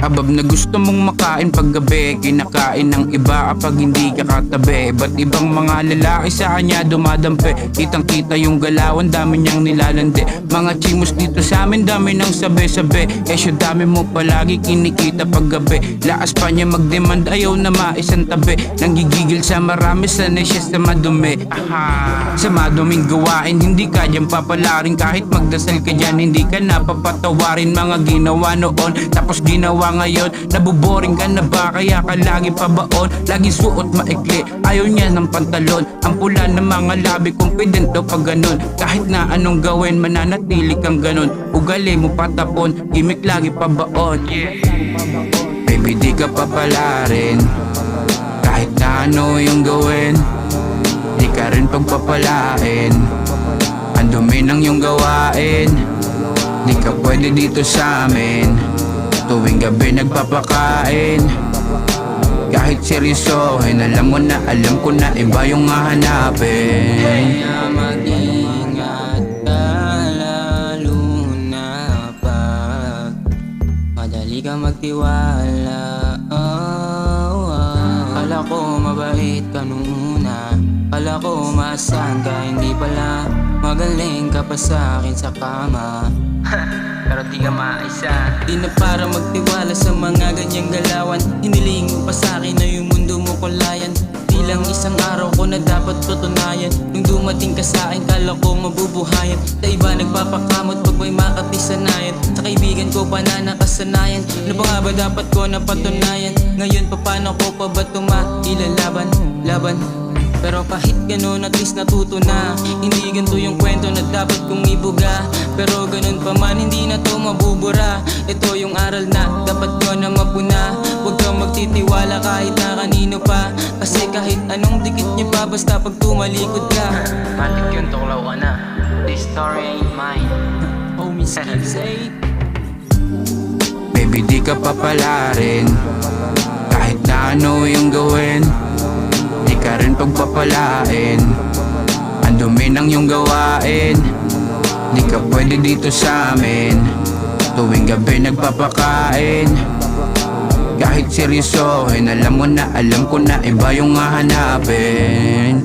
Habab na gusto mong makain paggabi, kinakain ng iba kapag hindi ka katabi. Ba't ibang mga lalaki sa kanya dumadampi? Kitang kita yung galawan, dami niyang nilalandi. Mga chimos dito sa amin, dami nang sabi-sabi. Esyo dami mo palagi kinikita paggabi. Lakas pa niya magdemand, ayaw na maisang tabi. Nanggigigil sa marami, sanay siya sa madumi. Sa maduming gawain, hindi ka dyan papalarin. Kahit magdasal ka dyan, hindi ka napapatawarin. Mga ginawa noon, tapos ginawa ngayon. Nabuboring ka na ba, kaya ka lagi pabaon? Lagi suot maikli, ayaw niya ng pantalon. Ang pula ng mga labi, confident daw pag ganun. Kahit na anong gawin, mananatili kang ganun. Ugali mo patapon, gimik lagi pabaon. Baby di ka papalarin, kahit na ano yung gawin. Di ka rin pagpapalain, ang dumi ng iyong gawain. Di ka pwede dito sa amin, tuwing gabi nagpapakain. Kahit seryosohin, alam mo na, alam ko na iba yung hahanapin. Kaya mag-ingat ka, lalo na pag madali ka magtiwala. Kala ko mabait ka nung una, kala ko maasahan ka, hindi pala. Magaling ka pa sa akin sa kama. Pero di ka maisa. Di na para magtiwala sa mga ganyang galawan. Hiniling mo pa sa akin na yung mundo mo kulayan. Di lang isang araw ko na dapat tutunayan. Nung dumating ka sa akin, kala ko mabubuhayan. Sa iba nagpapakamot pag may makatisanayan. Sa kaibigan ko pa na nakasanayan. Ano pa nga ba dapat ko na patunayan? Ngayon pa paano ko pa ba ilalaban? Laban. Pero kahit ganun at least natuto na. Hindi ganito yung kwento na dapat kong ibuga. Pero ganun pa man hindi na to mabubura. Ito yung aral na dapat ko na mapuna. Huwag kang magtitiwala kahit na kanino pa. Kasi kahit anong dikit niya pa, basta pag tumalikod ka. Matik yun, tuklaw ka na. This story ain't mine. Homie say Baby di ka papalarin, kahit na ano yung gawin. Di ka rin pagpapalain, ang dumi ng iyong gawain. Di ka pwede dito sa amin, tuwing gabi nagpapakain. Kahit seryosohin, alam mo na, alam ko na iba yung hahanapin.